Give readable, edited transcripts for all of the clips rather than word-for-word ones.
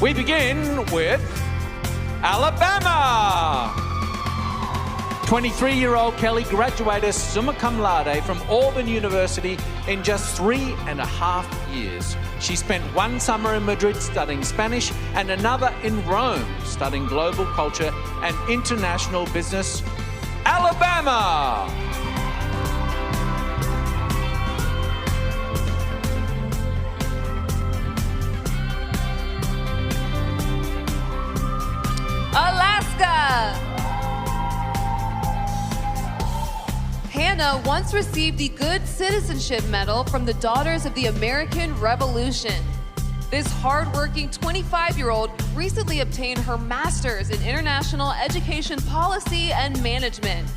We begin with Alabama. 23-year-old Kelly graduated summa cum laude from Auburn University in just 3.5 years. She spent one summer in Madrid studying Spanish and another in Rome studying global culture and international business. Alabama! Alaska! Hannah once received the Good Citizenship Medal from the Daughters of the American Revolution. This hardworking 25-year-old recently obtained her master's in international education policy and management.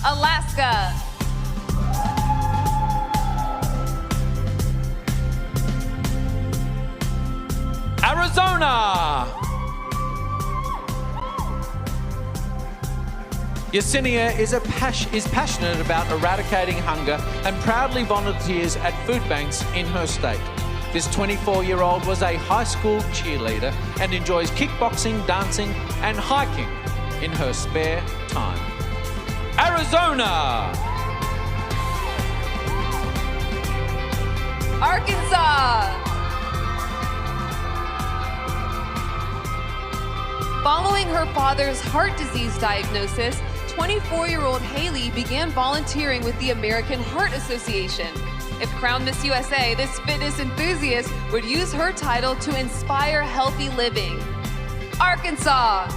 Alaska. Arizona! Yesenia is passionate about eradicating hunger and proudly volunteers at food banks in her state. This 24-year-old was a high school cheerleader and enjoys kickboxing, dancing, and hiking in her spare time. Arizona! Arkansas! Following her father's heart disease diagnosis, 24-year-old Haley began volunteering with the American Heart Association. If crowned Miss USA, this fitness enthusiast would use her title to inspire healthy living. Arkansas.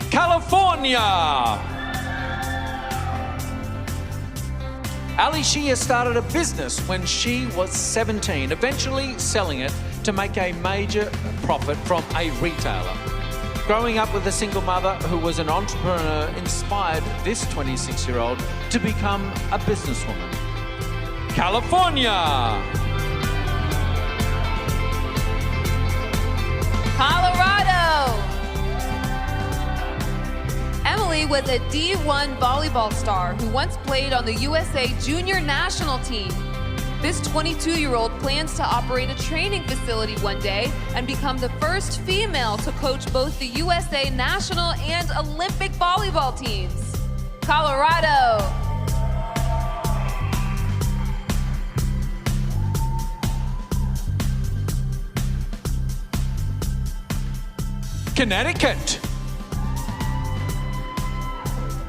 California! Ali Shia started a business when she was 17, eventually selling it to make a major profit from a retailer. Growing up with a single mother who was an entrepreneur inspired this 26-year-old to become a businesswoman. California! Colorado! Emily was a D1 volleyball star who once played on the USA Junior National Team. This 22-year-old plans to operate a training facility one day and become the first female to coach both the USA national and Olympic volleyball teams. Colorado. Connecticut.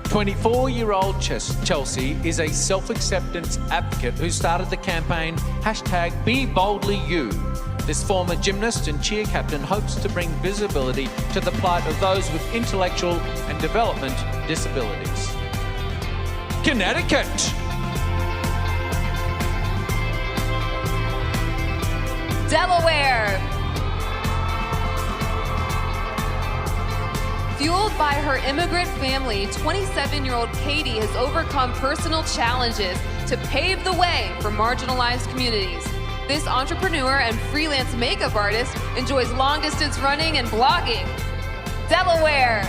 24-year-old Chelsea is a self-acceptance advocate who started the campaign #BeBoldlyYou. This former gymnast and cheer captain hopes to bring visibility to the plight of those with intellectual and development disabilities. Connecticut. Delaware. Fueled by her immigrant family, 27-year-old Katie has overcome personal challenges to pave the way for marginalized communities. This entrepreneur and freelance makeup artist enjoys long-distance running and blogging. Delaware.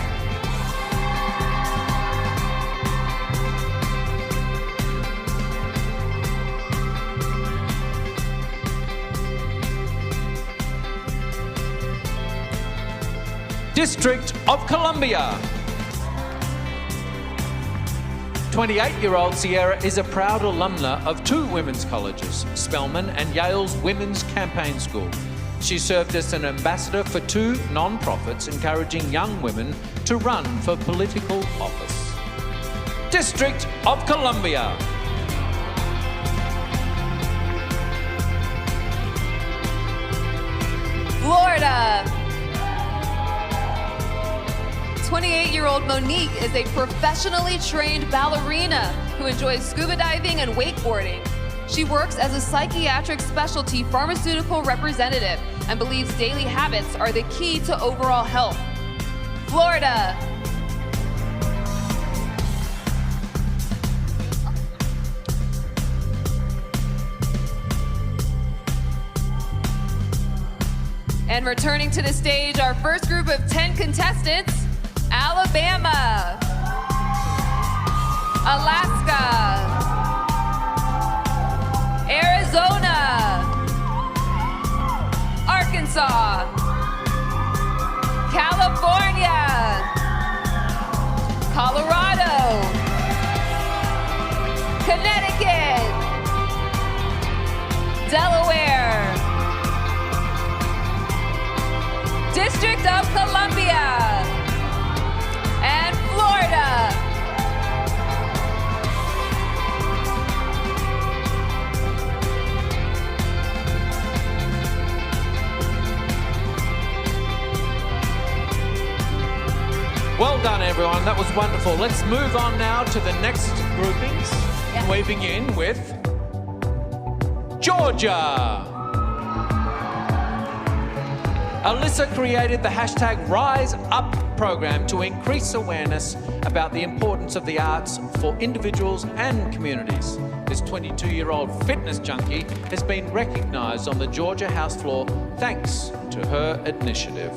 District of Columbia. 28-year-old Sierra is a proud alumna of two women's colleges, Spelman and Yale's Women's Campaign School. She served as an ambassador for two non-profits encouraging young women to run for political office. District of Columbia. Florida. 28-year-old Monique is a professionally trained ballerina who enjoys scuba diving and wakeboarding. She works as a psychiatric specialty pharmaceutical representative and believes daily habits are the key to overall health. Florida. And returning to the stage, our first group of 10 contestants, Alabama. Well done, everyone. That was wonderful. Let's move on now to the next groupings. Yeah. We begin with Georgia. Alyssa created the hashtag Rise Up program to increase awareness about the importance of the arts for individuals and communities. This 22-year-old fitness junkie has been recognised on the Georgia House floor thanks to her initiative.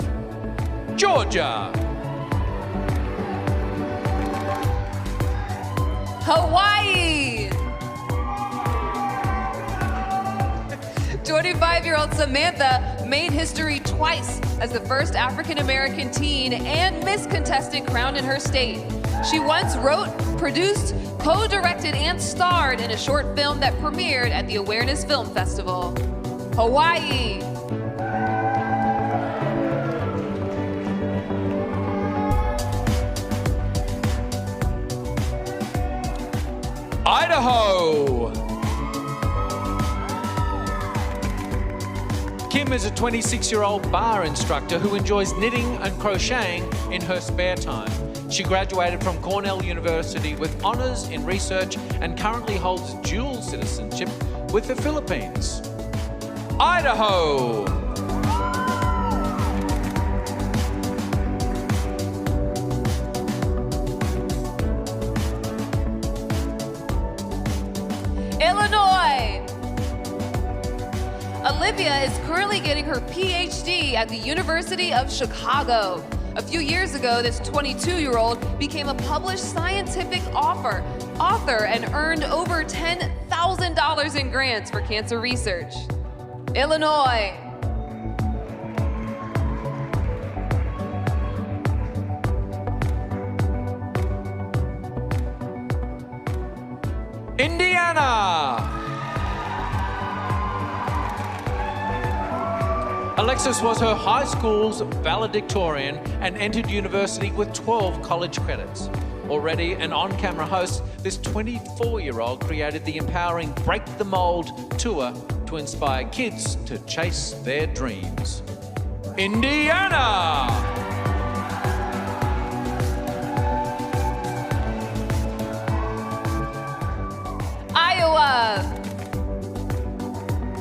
Georgia. Hawaii. 25-year-old Samantha made history twice as the first African-American teen and Miss contestant crowned in her state. She once wrote, produced, co-directed, and starred in a short film that premiered at the Awareness Film Festival. Hawaii. Idaho. Kim is a 26-year-old bar instructor who enjoys knitting and crocheting in her spare time. She graduated from Cornell University with honors in research and currently holds dual citizenship with the Philippines. Idaho. Illinois. Olivia is currently getting her PhD at the University of Chicago. A few years ago, this 22-year-old became a published scientific author and earned over $10,000 in grants for cancer research. Illinois. Indiana. Alexis was her high school's valedictorian and entered university with 12 college credits. Already an on-camera host, this 24-year-old created the empowering Break the Mold tour to inspire kids to chase their dreams. Indiana! Iowa.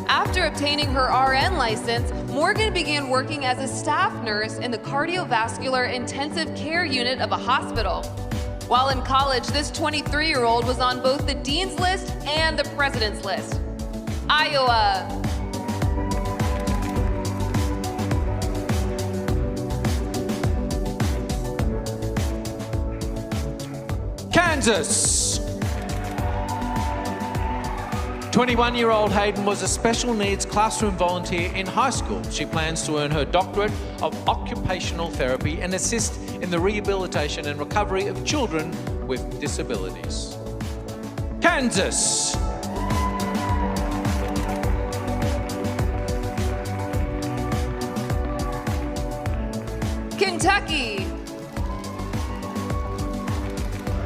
After obtaining her RN license, Morgan began working as a staff nurse in the cardiovascular intensive care unit of a hospital. While in college, this 23-year-old was on both the dean's list and the president's list. Iowa. Kansas. 21-year-old Hayden was a special needs classroom volunteer in high school. She plans to earn her doctorate of occupational therapy and assist in the rehabilitation and recovery of children with disabilities. Kansas. Kentucky.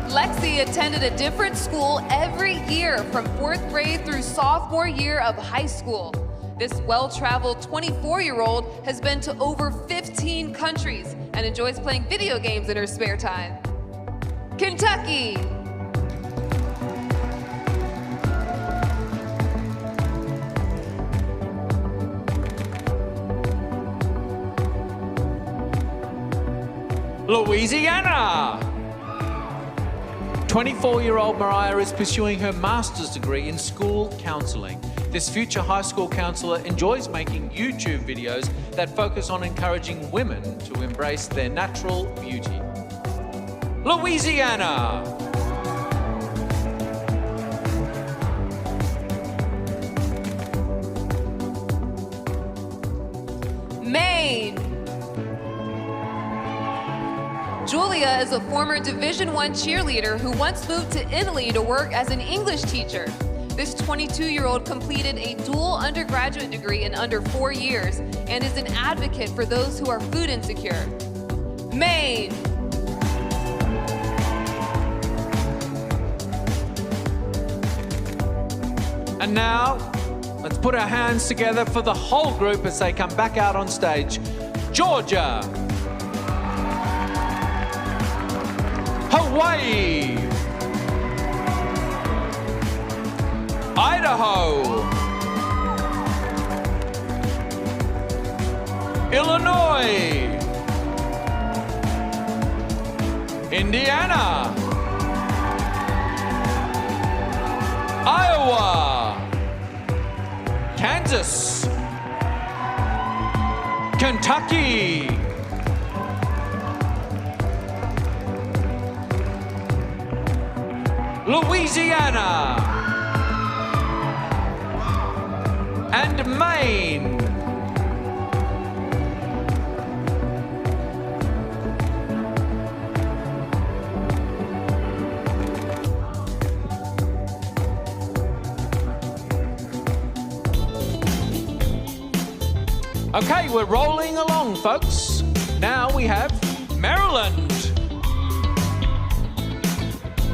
Lexi attended a different school every year from 4th grade through sophomore year of high school. This well-traveled 24-year-old has been to over 15 countries and enjoys playing video games in her spare time. Kentucky. Louisiana. 24-year-old Mariah is pursuing her master's degree in school counselling. This future high school counsellor enjoys making YouTube videos that focus on encouraging women to embrace their natural beauty. Louisiana. Maine. Julia is a former Division I cheerleader who once moved to Italy to work as an English teacher. This 22-year-old completed a dual undergraduate degree in under 4 years and is an advocate for those who are food insecure. Maine. And now, let's put our hands together for the whole group as they come back out on stage. Georgia. Hawaii, Idaho, Illinois, Indiana, Iowa, Kansas, Kentucky, Louisiana, and Maine. Okay, we're rolling along, folks. Now we have Maryland.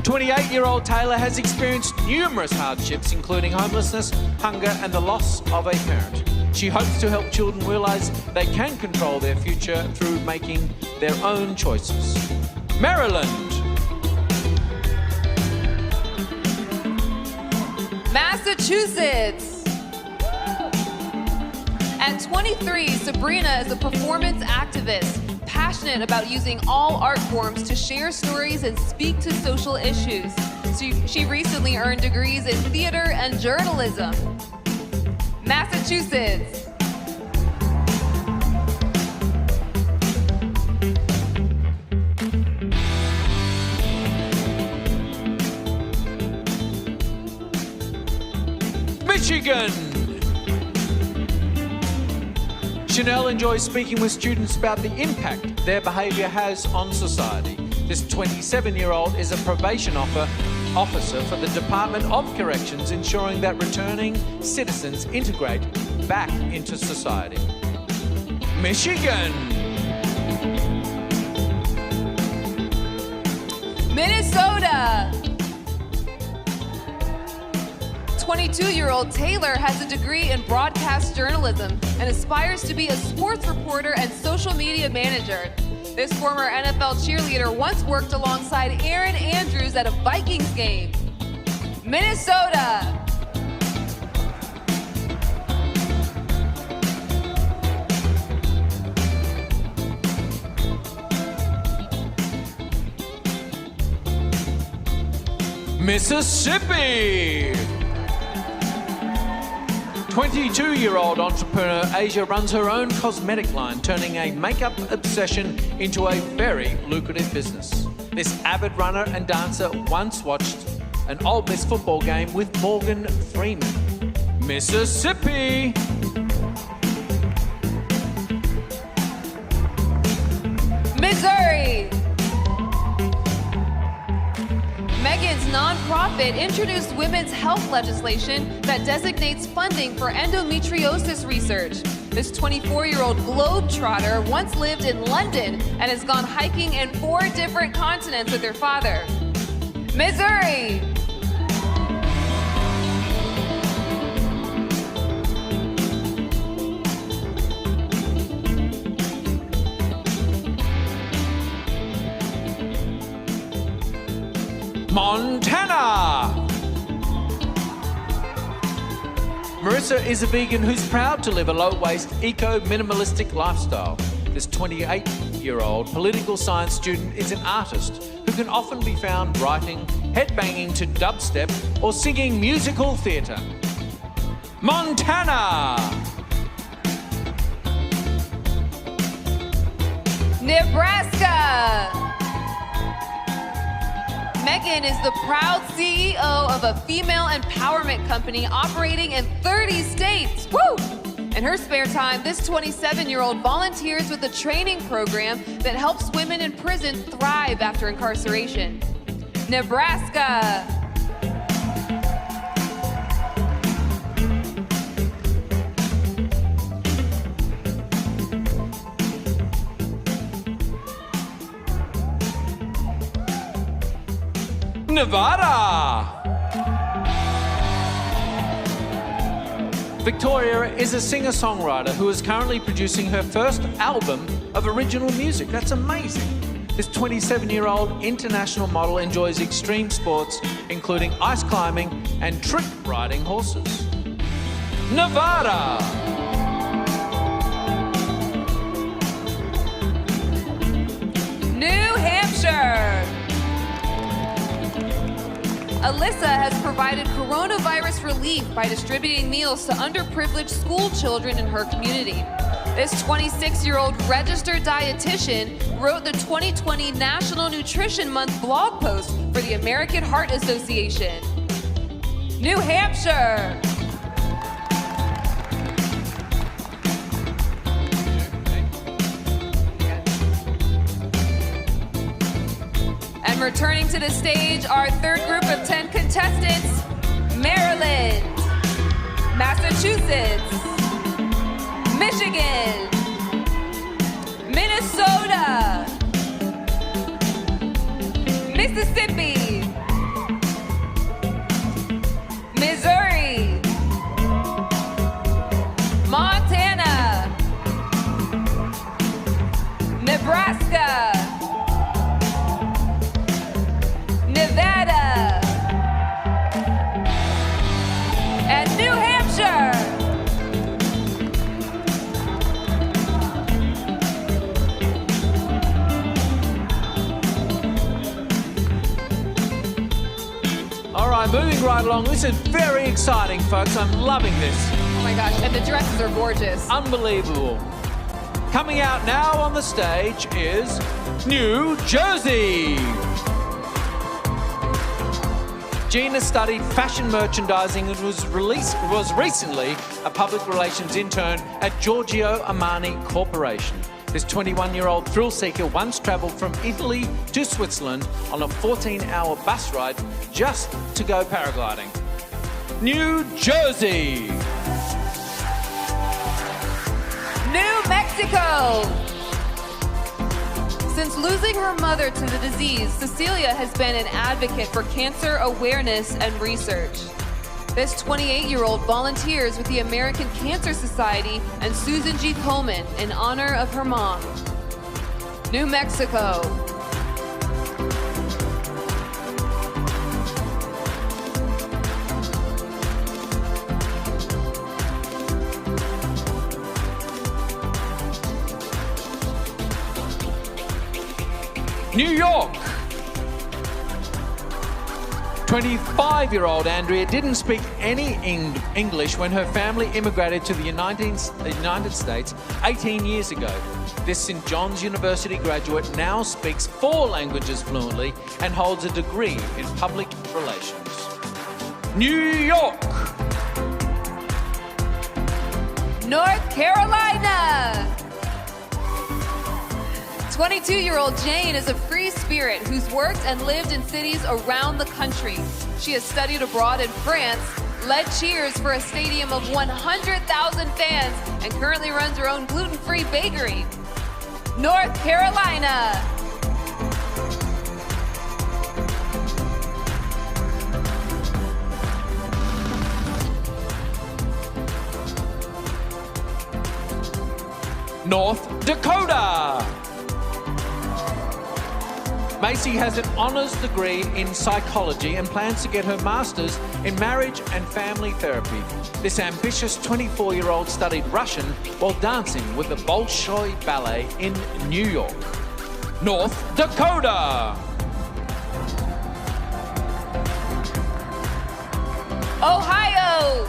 28-year-old Taylor has experienced numerous hardships, including homelessness, hunger, and the loss of a parent. She hopes to help children realize they can control their future through making their own choices. Maryland. Massachusetts. At 23, Sabrina is a performance activist, passionate about using all art forms to share stories and speak to social issues. She recently earned degrees in theater and journalism. Massachusetts. Michigan. Chanel enjoys speaking with students about the impact their behaviour has on society. This 27-year-old is a probation officer for the Department of Corrections, ensuring that returning citizens integrate back into society. Michigan. Minnesota. 22-year-old Taylor has a degree in broadcast journalism and aspires to be a sports reporter and social media manager. This former NFL cheerleader once worked alongside Aaron Andrews at a Vikings game. Minnesota. Mississippi. 22-year-old entrepreneur Asia runs her own cosmetic line, turning a makeup obsession into a very lucrative business. This avid runner and dancer once watched an Ole Miss football game with Morgan Freeman. Mississippi. Missouri. Megan's nonprofit introduced women's health legislation that designates funding for endometriosis research. This 24-year-old globetrotter once lived in London and has gone hiking in 4 different continents with her father. Missouri. Montana. Marissa is a vegan who's proud to live a low-waste, eco-minimalistic lifestyle. This 28-year-old political science student is an artist who can often be found writing, headbanging to dubstep, or singing musical theatre. Montana. Nebraska. Megan is the proud CEO of a female empowerment company operating in 30 states. Woo! In her spare time, this 27-year-old volunteers with a training program that helps women in prison thrive after incarceration. Nebraska. Nevada. Victoria is a singer-songwriter who is currently producing her first album of original music. That's amazing. This 27-year-old international model enjoys extreme sports, including ice climbing and trick riding horses. Nevada. New Hampshire. Alyssa has provided coronavirus relief by distributing meals to underprivileged school children in her community. This 26-year-old registered dietitian wrote the 2020 National Nutrition Month blog post for the American Heart Association. New Hampshire. And returning to the stage, our third group of 10 contestants, Maryland, Massachusetts, Michigan, Minnesota, Mississippi, Missouri, Montana, Nebraska, Nevada, and New Hampshire. All right, moving right along. This is very exciting, folks. I'm loving this. Oh my gosh, and the dresses are gorgeous. Unbelievable. Coming out now on the stage is New Jersey. Gina studied fashion merchandising and was recently a public relations intern at Giorgio Armani Corporation. This 21-year-old thrill seeker once traveled from Italy to Switzerland on a 14-hour bus ride just to go paragliding. New Jersey. New Mexico. Since losing her mother to the disease, Cecilia has been an advocate for cancer awareness and research. This 28-year-old volunteers with the American Cancer Society and Susan G. Komen in honor of her mom. New Mexico. New York. 25-year-old Andrea didn't speak any English when her family immigrated to the United States 18 years ago. This St. John's University graduate now speaks 4 languages fluently and holds a degree in public relations. New York. North Carolina. 22-year-old Jane is a free spirit who's worked and lived in cities around the country. She has studied abroad in France, led cheers for a stadium of 100,000 fans, and currently runs her own gluten-free bakery. North Carolina. North Dakota. Macy has an honors degree in psychology and plans to get her master's in marriage and family therapy. This ambitious 24-year-old studied Russian while dancing with the Bolshoi Ballet in New York. North Dakota. Ohio.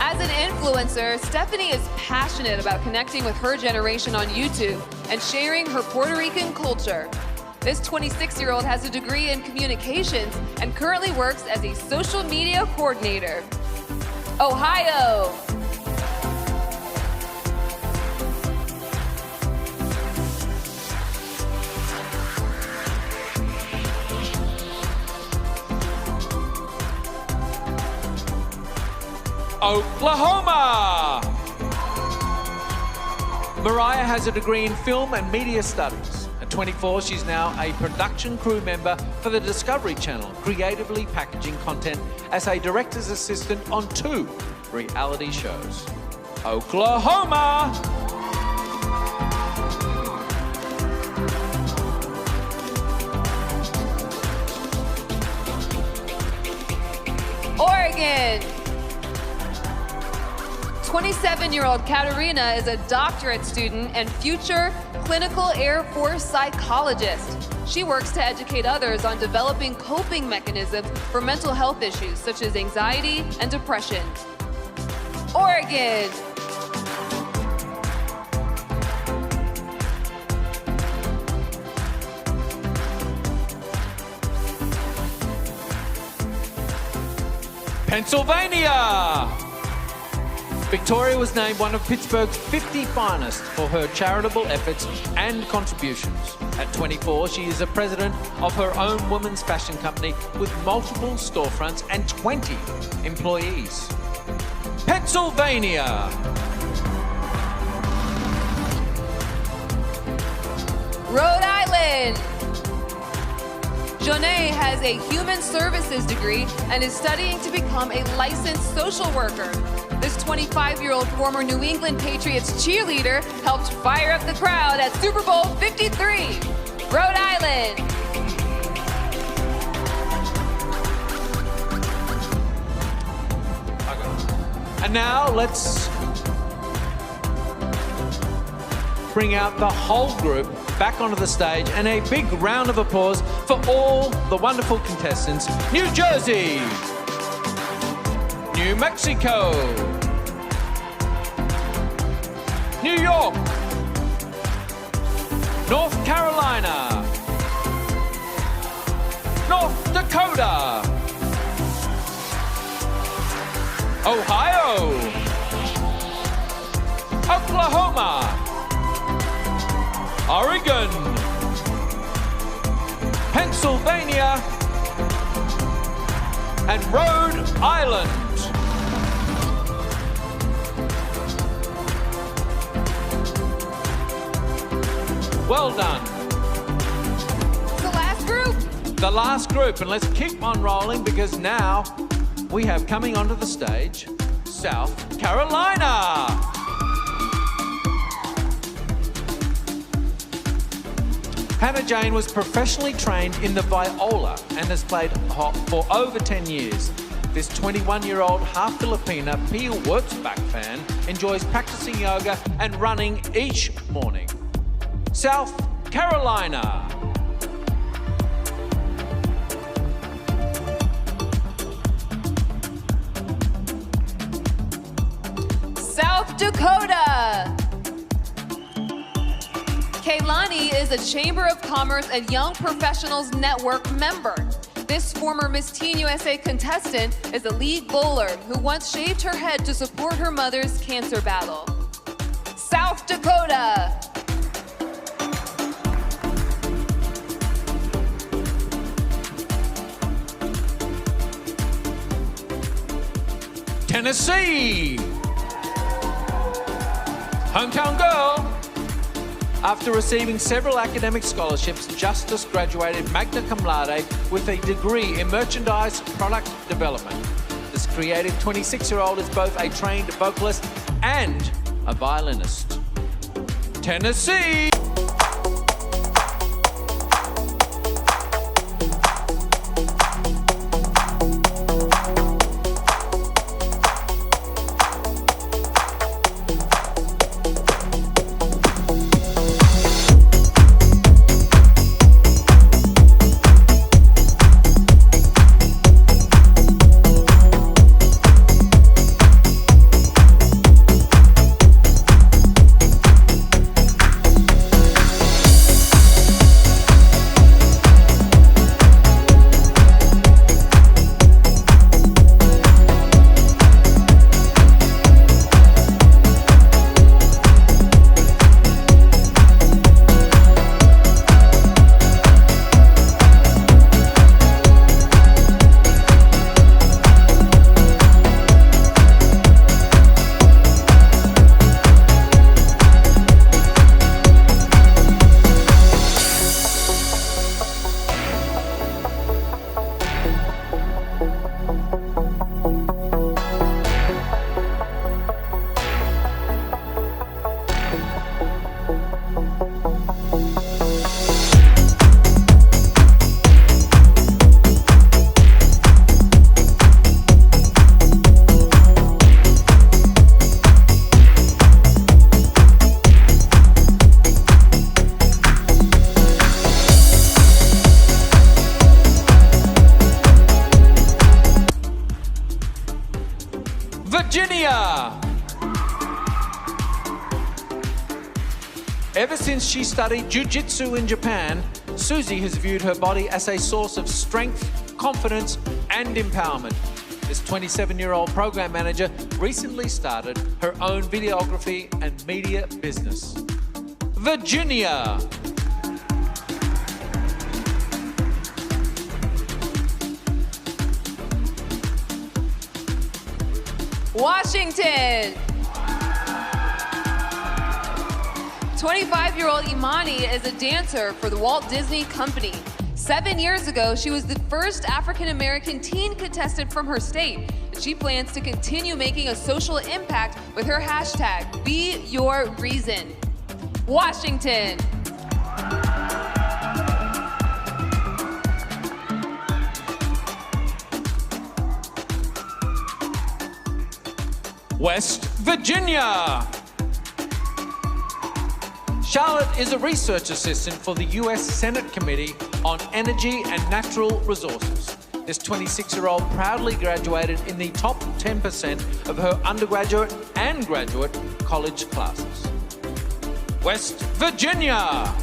As an influencer, Stephanie is passionate about connecting with her generation on YouTube and sharing her Puerto Rican culture. This 26-year-old has a degree in communications and currently works as a social media coordinator. Ohio. Oklahoma. Mariah has a degree in film and media studies. At 24, she's now a production crew member for the Discovery Channel, creatively packaging content as a director's assistant on 2 reality shows. Oklahoma. Oregon. 27-year-old Katerina is a doctorate student and future clinical Air Force psychologist. She works to educate others on developing coping mechanisms for mental health issues such as anxiety and depression. Oregon. Pennsylvania. Victoria was named one of Pittsburgh's 50 finest for her charitable efforts and contributions. At 24, she is a president of her own women's fashion company with multiple storefronts and 20 employees. Pennsylvania. Rhode Island. Jonet has a human services degree and is studying to become a licensed social worker. This 25-year-old former New England Patriots cheerleader helped fire up the crowd at Super Bowl 53. Rhode Island. And now let's bring out the whole group back onto the stage, and a big round of applause for all the wonderful contestants. New Jersey, New Mexico, New York, North Carolina, North Dakota, Ohio, Oklahoma, Oregon, Pennsylvania, and Rhode Island. Well done. The last group. The last group, and let's keep on rolling because now we have coming onto the stage South Carolina. Hannah Jane was professionally trained in the viola and has played for over 10 years. This 21-year-old half Filipina Peel Wurtzbach fan enjoys practicing yoga and running each morning. South Carolina. South Dakota. Kaylani is a Chamber of Commerce and Young Professionals Network member. This former Miss Teen USA contestant is a league bowler who once shaved her head to support her mother's cancer battle. South Dakota. Tennessee. Hometown girl. After receiving several academic scholarships, Justice graduated magna cum laude with a degree in merchandise product development. This creative 26-year-old is both a trained vocalist and a violinist. Tennessee. Ever since she studied jiu-jitsu in Japan, Susie has viewed her body as a source of strength, confidence, and empowerment. This 27-year-old program manager recently started her own videography and media business. Virginia. Washington. 25-year-old Imani is a dancer for the Walt Disney Company. 7 years ago, she was the first African-American teen contestant from her state. She plans to continue making a social impact with her hashtag, #BeYourReason. Washington. West Virginia. Charlotte is a research assistant for the U.S. Senate Committee on Energy and Natural Resources. This 26-year-old proudly graduated in the top 10% of her undergraduate and graduate college classes. West Virginia.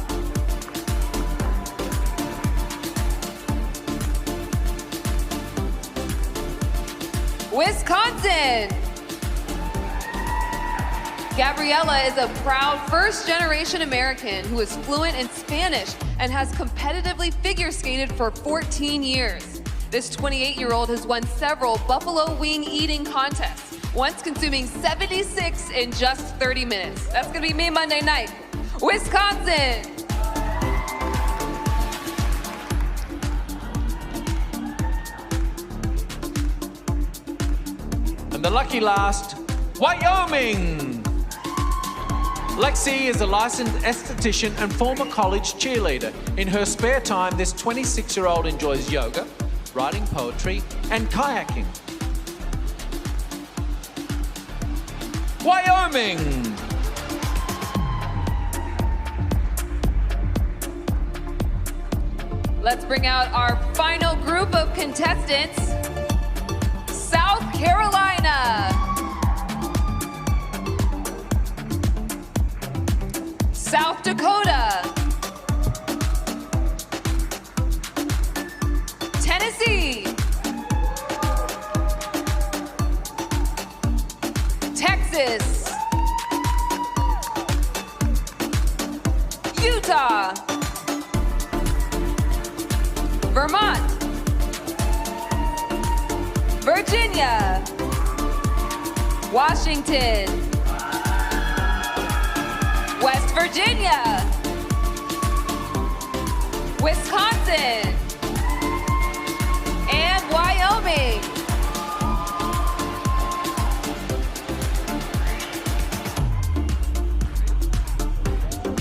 Wisconsin. Gabriella is a proud first-generation American who is fluent in Spanish and has competitively figure skated for 14 years. This 28-year-old has won several buffalo wing eating contests, once consuming 76 in just 30 minutes. That's gonna be me Monday night. Wisconsin. And the lucky last, Wyoming. Lexi is a licensed esthetician and former college cheerleader. In her spare time, this 26-year-old enjoys yoga, writing poetry, and kayaking. Wyoming. Let's bring out our final group of contestants. South Carolina. South Dakota. Tennessee. Texas. Utah. Vermont. Virginia. Washington. West Virginia. Wisconsin. And Wyoming.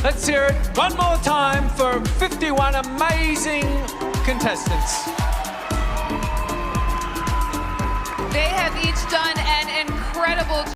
Let's hear it one more time for 51 amazing contestants. They have each done an incredible job.